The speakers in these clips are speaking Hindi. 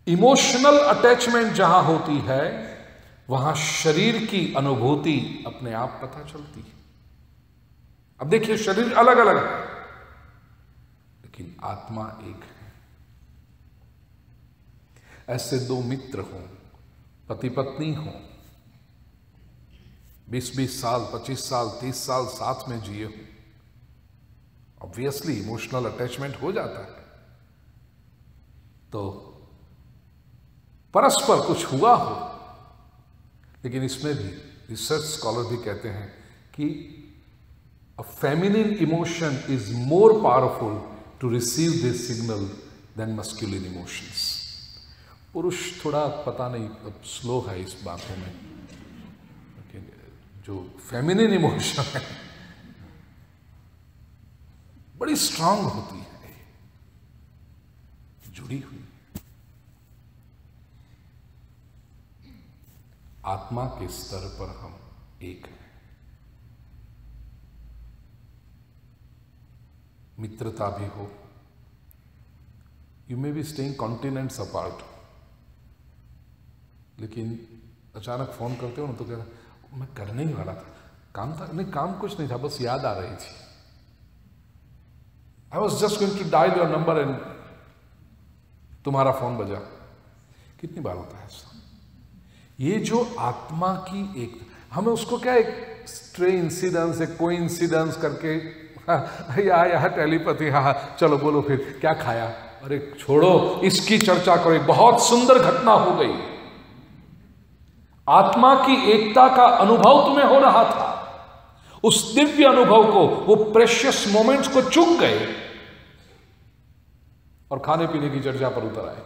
इमोशनल अटैचमेंट जहां होती है वहां शरीर की अनुभूति अपने आप पता चलती है। अब देखिए, शरीर अलग अलग है लेकिन आत्मा एक है। ऐसे दो मित्र हों, पति पत्नी हों, 20-20 साल, 25 साल, 30 साल साथ में जिए हों, ऑब्वियसली इमोशनल अटैचमेंट हो जाता है। तो परस्पर कुछ हुआ हो, लेकिन इसमें भी रिसर्च स्कॉलर भी कहते हैं कि a feminine emotion is more powerful to receive this signal than masculine emotions. पुरुष थोड़ा पता नहीं अब स्लो है इस बातों में, लेकिन जो फेमिनिन इमोशन है बड़ी स्ट्रांग होती है, जुड़ी हुई। आत्मा के स्तर पर हम एक हैं। मित्रता भी हो, you may be staying continents apart, लेकिन अचानक फोन करते हो ना तो कह रहा मैं करने ही वाला था, काम था नहीं, काम कुछ नहीं था, बस याद आ रही थी। I was just going to dial your number and तुम्हारा फोन बजा। कितनी बार होता है ऐसा? ये जो आत्मा की एक, हमें उसको क्या एक स्ट्रे इंसिडेंस, एक कोइंसिडेंस करके यहाँ टेलीपैथी, हाँ चलो बोलो फिर क्या खाया, अरे छोड़ो इसकी चर्चा करो, एक बहुत सुंदर घटना हो गई। आत्मा की एकता का अनुभव तुम्हें हो रहा था, उस दिव्य अनुभव को, वो प्रेशियस मोमेंट्स को चूक गए और खाने पीने की चर्चा पर उतर आए।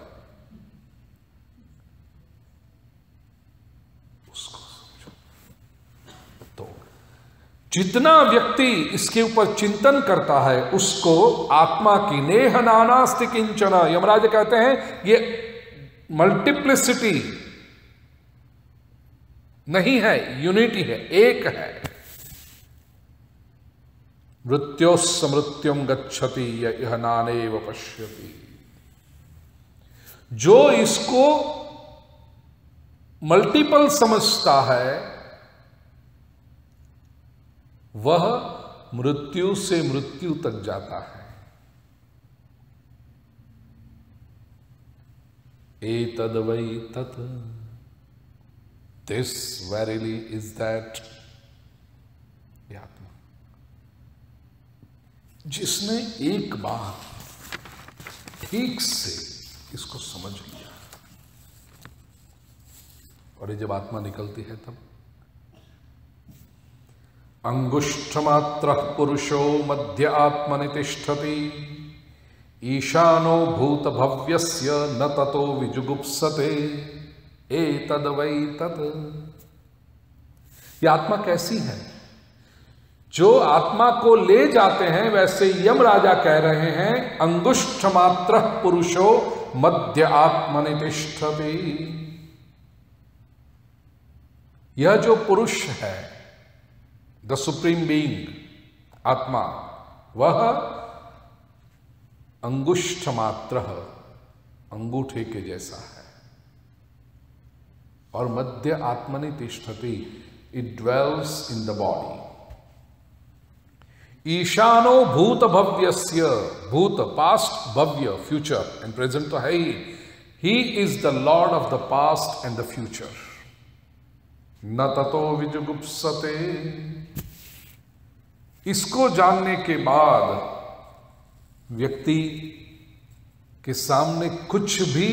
उसको समझो। तो जितना व्यक्ति इसके ऊपर चिंतन करता है उसको आत्मा की नेह नानास्ति किंचन, यमराज कहते हैं ये मल्टीप्लिसिटी नहीं है, यूनिटी है, एक है। मृत्योस्मृत्युम गच्छति यह नानेव पश्यति। जो इसको मल्टीपल समझता है वह मृत्यु से मृत्यु तक जाता है। एतद वै तत्, दिस वेरिली इज दैट। आत्मा जिसने एक बार ठीक से इसको समझ लिया, और ये जब आत्मा निकलती है तब अंगुष्ठमात्र पुरुषो मध्य आत्मनि तिष्ठति, ईशानो भूत भव्यस्य न ततो विजुगुप्सते, एतद वै तत्। ये आत्मा कैसी है? जो आत्मा को ले जाते हैं, वैसे यम राजा कह रहे हैं अंगुष्ठ मात्र पुरुषो मध्य आत्मनि तिष्ठति। यह जो पुरुष है, द सुप्रीम बीइंग आत्मा, वह अंगुष्ठ मात्र, अंगूठे के जैसा है, और मध्य आत्मनि तिष्ठति, it dwells in the body. ईशानो भूत भव्यस्य, भूत पास्ट, भव्य फ्यूचर एंड प्रेजेंट तो है ही is the lord of the past and the future. न ततो विजुगुप्सते। इसको जानने के बाद व्यक्ति के सामने कुछ भी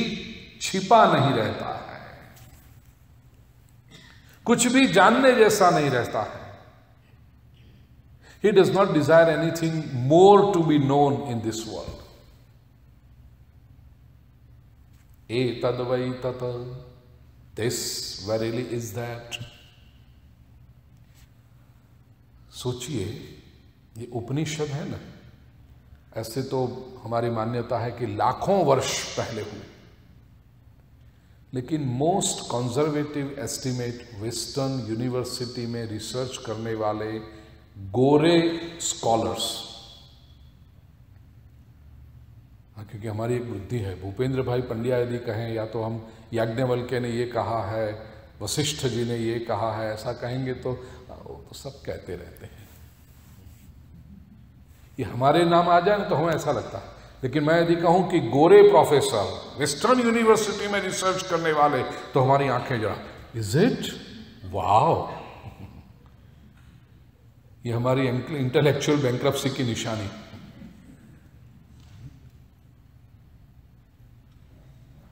छिपा नहीं रहता है, कुछ भी जानने जैसा नहीं रहता है। He does not desire anything more to be known in this world. Etad vai tat, this verily is that. सोचिए, ये उपनिषद है ना, ऐसे तो हमारी मान्यता है कि लाखों वर्ष पहले हुए, लेकिन most conservative estimate western university में रिसर्च करने वाले गोरे स्कॉलर्स, क्योंकि हमारी एक बुद्धि है। भूपेंद्र भाई पंड्या यदि कहें, या तो हम याज्ञवल्क्य ने ये कहा है, वशिष्ठ जी ने ये कहा है, ऐसा कहेंगे तो सब कहते रहते हैं। ये हमारे नाम आ जाए तो हमें ऐसा लगता है। लेकिन मैं यदि कहूं कि गोरे प्रोफेसर वेस्टर्न यूनिवर्सिटी में रिसर्च करने वाले, तो हमारी आंखें जरा, इज इट, वाओ। ये हमारी इंटेलेक्चुअल बैंक्रप्सी की निशानी।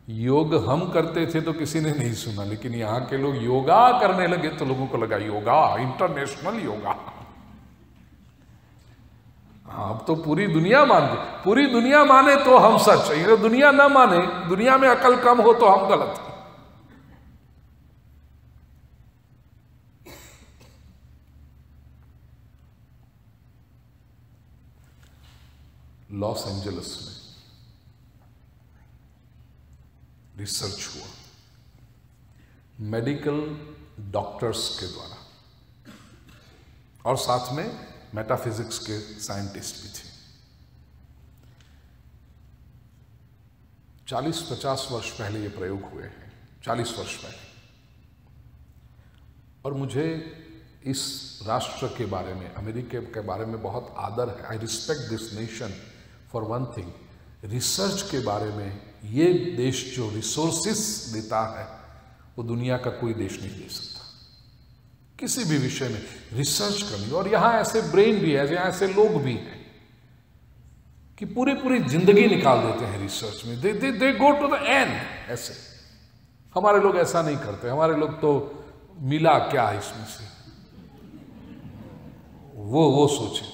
योग हम करते थे तो किसी ने नहीं सुना, लेकिन यहां के लोग योगा करने लगे तो लोगों को लगा योगा, इंटरनेशनल योगा। हाँ, अब तो पूरी दुनिया पूरी दुनिया माने तो हम सच, ये दुनिया ना माने, दुनिया में अकल कम हो तो हम गलत। लॉस एंजलिस में रिसर्च हुआ मेडिकल डॉक्टर्स के द्वारा, और साथ में मेटाफिजिक्स के साइंटिस्ट भी थे। 40-50 वर्ष पहले ये प्रयोग हुए हैं, 40 वर्ष पहले। और मुझे इस राष्ट्र के बारे में, अमेरिका के बारे में बहुत आदर है। I respect this nation for one thing. Research के बारे में, ये देश जो रिसोर्सेस देता है वो दुनिया का कोई देश नहीं दे सकता। किसी भी विषय में रिसर्च करनी, और यहां ऐसे ब्रेन भी है, यहां ऐसे लोग भी हैं कि पूरी जिंदगी निकाल देते हैं रिसर्च में। दे गो टू द एंड। ऐसे हमारे लोग ऐसा नहीं करते। हमारे लोग तो मिला क्या इसमें से, वो सोचे।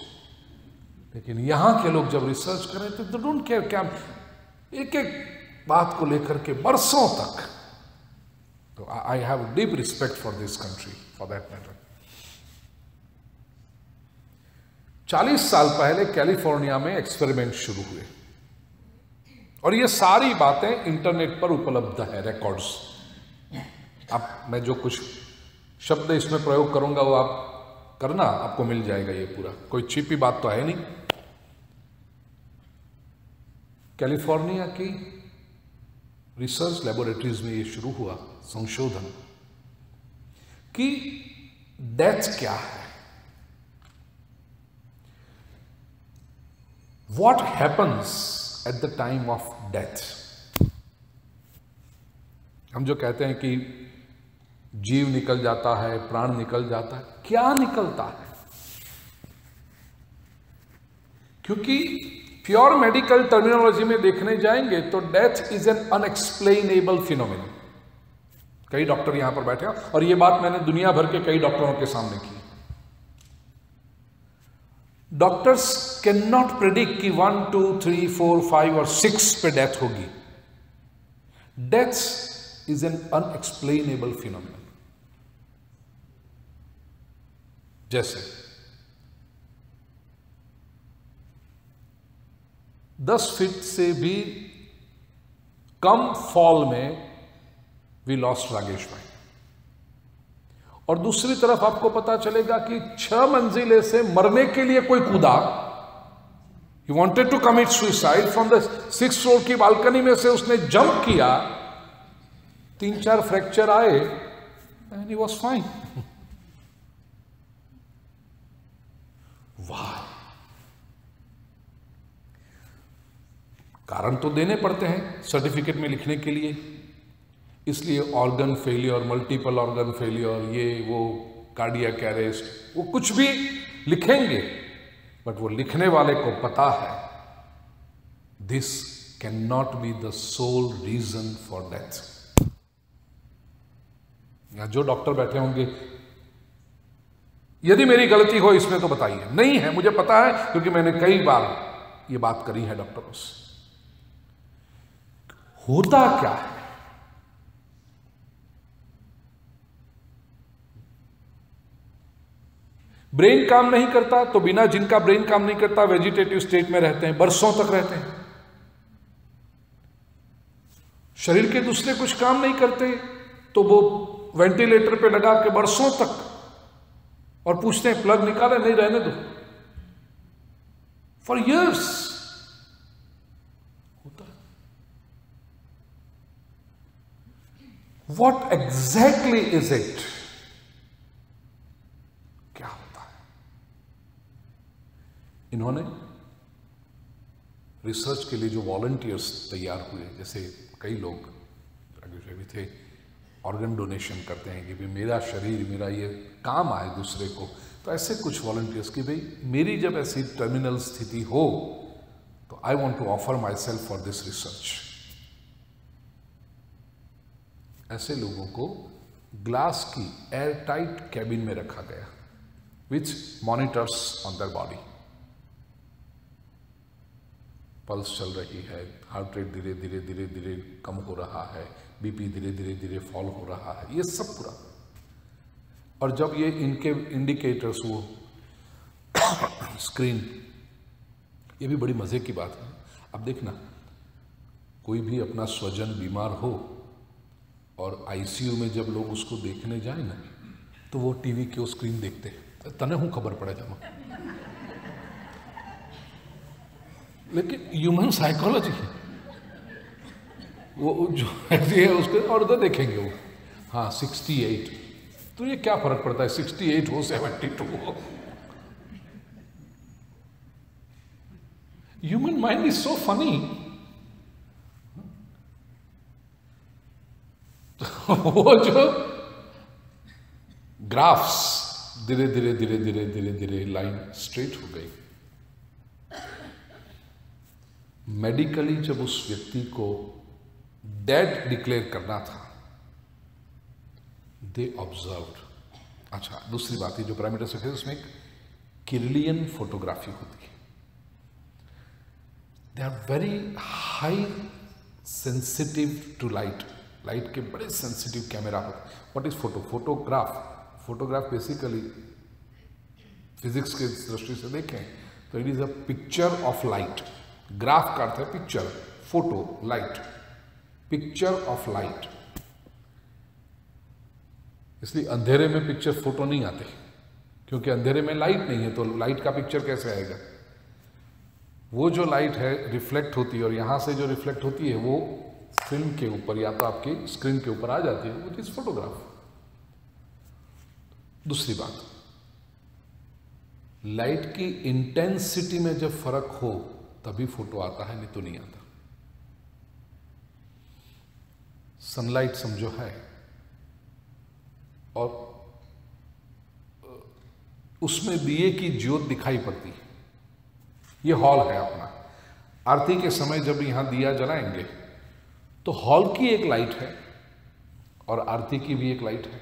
लेकिन यहां के लोग जब रिसर्च करें तो डोंट केयर, क्या एक एक बात को लेकर के बरसों तक। तो I have deep respect for this country for that matter. 40 साल पहले कैलिफोर्निया में एक्सपेरिमेंट शुरू हुए, और ये सारी बातें इंटरनेट पर उपलब्ध है, रिकॉर्ड्स। अब मैं जो कुछ शब्द इसमें प्रयोग करूंगा वो आप करना, आपको मिल जाएगा ये पूरा, कोई छिपी बात तो है नहीं। कैलिफोर्निया की रिसर्च लेबोरेटरीज में ये शुरू हुआ संशोधन कि डेथ क्या है, what happens at the time of death. हम जो कहते हैं कि जीव निकल जाता है, प्राण निकल जाता है, क्या निकलता है? क्योंकि प्योर मेडिकल टर्मिनोलॉजी में देखने जाएंगे तो death is an unexplainable phenomenon. कई डॉक्टर यहां पर बैठे हैं, और यह बात मैंने दुनिया भर के कई डॉक्टरों के सामने की। डॉक्टर्स कैन नॉट प्रेडिक्ट कि 1, 2, 3, 4, 5 और 6 पे डेथ होगी। Death is an unexplainable phenomenon. जैसे 10 फीट से भी कम फॉल में वी लॉस्ट राजेश भाई, और दूसरी तरफ आपको पता चलेगा कि 6 मंजिले से मरने के लिए कोई कूदा, he wanted to commit suicide, from the 6th floor की बालकनी में से उसने जंप किया, 3-4 फ्रैक्चर आए एंड ही वाज फाइन। वाह, कारण तो देने पड़ते हैं सर्टिफिकेट में लिखने के लिए, इसलिए organ failure, multiple organ failure, ये वो, कार्डियक अरेस्ट, वो कुछ भी लिखेंगे, बट वो लिखने वाले को पता है this can not be the sole reason for death. या जो डॉक्टर बैठे होंगे, यदि मेरी गलती हो इसमें तो बताइए। नहीं है, मुझे पता है, क्योंकि मैंने कई बार ये बात करी है डॉक्टरों से। होता क्या है? ब्रेन काम नहीं करता, तो बिना जिनका ब्रेन काम नहीं करता वेजिटेटिव स्टेट में रहते हैं, बरसों तक रहते हैं। शरीर के दूसरे कुछ काम नहीं करते तो वो वेंटिलेटर पे लगा के बरसों तक, और पूछते हैं प्लग निकाले, नहीं रहने दो, for years. What exactly is it, क्या होता है। इन्होंने रिसर्च के लिए जो वॉलंटियर्स तैयार हुए, जैसे कई लोग भी थे ऑर्गन डोनेशन करते हैं कि भाई मेरा शरीर, मेरा ये काम आए दूसरे को, तो ऐसे कुछ वॉलंटियर्स कि भाई मेरी जब ऐसी टर्मिनल स्थिति हो तो I want to offer myself for this research. ऐसे लोगों को ग्लास की एयरटाइट कैबिन में रखा गया which monitors on their body. Pulse चल रही है, हार्ट रेट धीरे धीरे धीरे धीरे कम हो रहा है, बीपी धीरे धीरे धीरे फॉल हो रहा है, ये सब पूरा। और जब ये इनके इंडिकेटर्स, वो स्क्रीन, ये भी बड़ी मजे की बात है। अब देखना, कोई भी अपना स्वजन बीमार हो और आईसीयू में जब लोग उसको देखने जाए ना, तो वो टीवी के स्क्रीन देखते हैं, तने हूं खबर पड़े जमा। लेकिन ह्यूमन साइकोलॉजी वो जो ऐसी है उसके, और उधर देखेंगे वो, हाँ 68, तो ये क्या फर्क पड़ता है 68 हो 72 हो। Human mind is so funny. वो जो ग्राफ्स धीरे धीरे धीरे धीरे धीरे धीरे लाइन स्ट्रेट हो गई। मेडिकली जब उस व्यक्ति को डेड डिक्लेयर करना था, दे ऑब्जर्व्ड। अच्छा, दूसरी बात है जो पैरामीटर से, उसमें एक किरलियन फोटोग्राफी होती है। They are very high sensitive to light, light के बड़े सेंसिटिव कैमरा होते हैं। What is photograph? Photograph basically physics के दृष्टि से देखें तो it is a picture of light. Graph का अर्थ है picture, photo light, picture of light. इसलिए अंधेरे में पिक्चर फोटो नहीं आते, क्योंकि अंधेरे में लाइट नहीं है, तो लाइट का पिक्चर कैसे आएगा। वो जो लाइट है रिफ्लेक्ट होती है, और यहां से जो रिफ्लेक्ट होती है वो फिल्म के ऊपर या तो आपकी स्क्रीन के ऊपर आ जाती है, वो इज फोटोग्राफ। दूसरी बात, लाइट की इंटेंसिटी में जब फर्क हो तभी फोटो आता है, नहीं तो नहीं आता। सनलाइट समझो है, और उसमें दिए की ज्योत दिखाई पड़ती है। ये हॉल है अपना। आरती के समय जब यहां दिया जलाएंगे तो हॉल की एक लाइट है और आरती की भी एक लाइट है,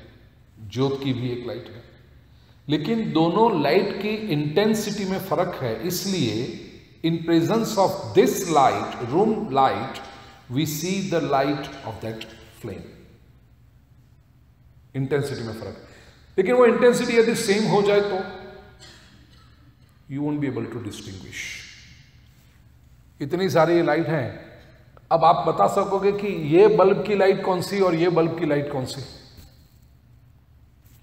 ज्योत की भी एक लाइट है, लेकिन दोनों लाइट की इंटेंसिटी में फर्क है। इसलिए in presence of this light, room light, we see the light of that flame. Intensity में फर्क, लेकिन वो इंटेंसिटी यदि सेम हो जाए तो you won't be able to distinguish. इतनी सारी लाइट हैं, अब आप बता सकोगे कि ये बल्ब की लाइट कौन सी और ये बल्ब की लाइट कौन सी?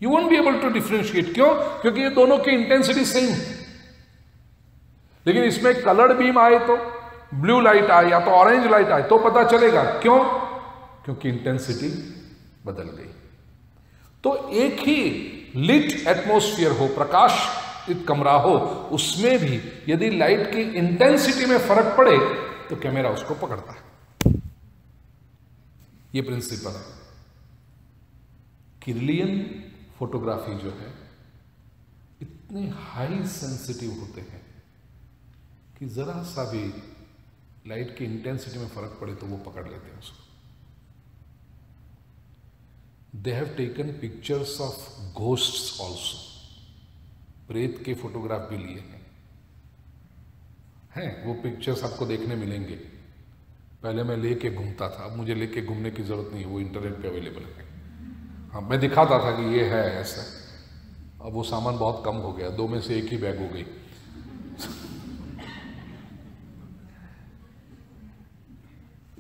You won't be able to differentiate. क्यों? क्योंकि ये दोनों की इंटेंसिटी सेम है। लेकिन इसमें कलर्ड बीम आए तो, ब्लू लाइट आए या तो ऑरेंज लाइट आए तो पता चलेगा। क्यों? क्योंकि इंटेंसिटी बदल गई। तो एक ही लिट एटमॉस्फेयर हो, प्रकाशित कमरा हो, उसमें भी यदि लाइट की इंटेंसिटी में फर्क पड़े तो कैमरा उसको पकड़ता है। ये प्रिंसिपल है। किरलियन फोटोग्राफी जो है, इतने हाई सेंसिटिव होते हैं कि जरा सा भी लाइट की इंटेंसिटी में फर्क पड़े तो वो पकड़ लेते हैं उसको। They have taken pictures of ghosts also. प्रेत के फोटोग्राफ भी लिए हैं, वो पिक्चर्स आपको देखने मिलेंगे। पहले मैं लेके घूमता था, अब मुझे लेके घूमने की जरूरत नहीं है, वो इंटरनेट पे अवेलेबल है। हाँ, मैं दिखाता था कि ये है ऐसा, अब वो सामान बहुत कम हो गया, 2 में से 1 ही बैग हो गई।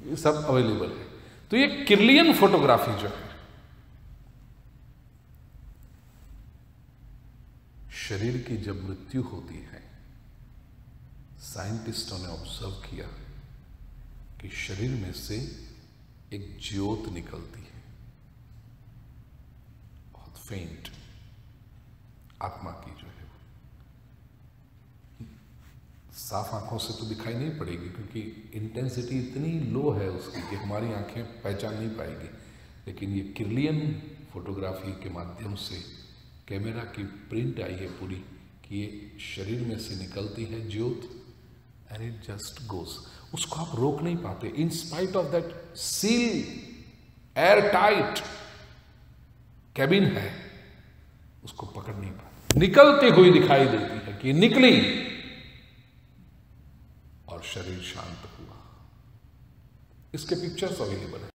ये सब अवेलेबल है। तो ये किरलियन फोटोग्राफी जो है, शरीर की जब मृत्यु होती है, साइंटिस्टों ने ऑब्जर्व किया कि शरीर में से एक ज्योत निकलती है, फेंट, आत्मा की जो है साफ आंखों से तो दिखाई नहीं पड़ेगी, क्योंकि इंटेंसिटी इतनी लो है उसकी कि हमारी आंखें पहचान नहीं पाएगी। लेकिन ये किर्लियन फोटोग्राफी के माध्यम से कैमरा की प्रिंट आई है पूरी, कि ये शरीर में से निकलती है ज्योत, एंड इट जस्ट गोस। उसको आप रोक नहीं पाते, in spite of that seal air tight cabin है, उसको पकड़ नहीं पाते। निकलती हुई दिखाई देती है कि निकली और शरीर शांत हुआ। इसके पिक्चर्स अवेलेबल है।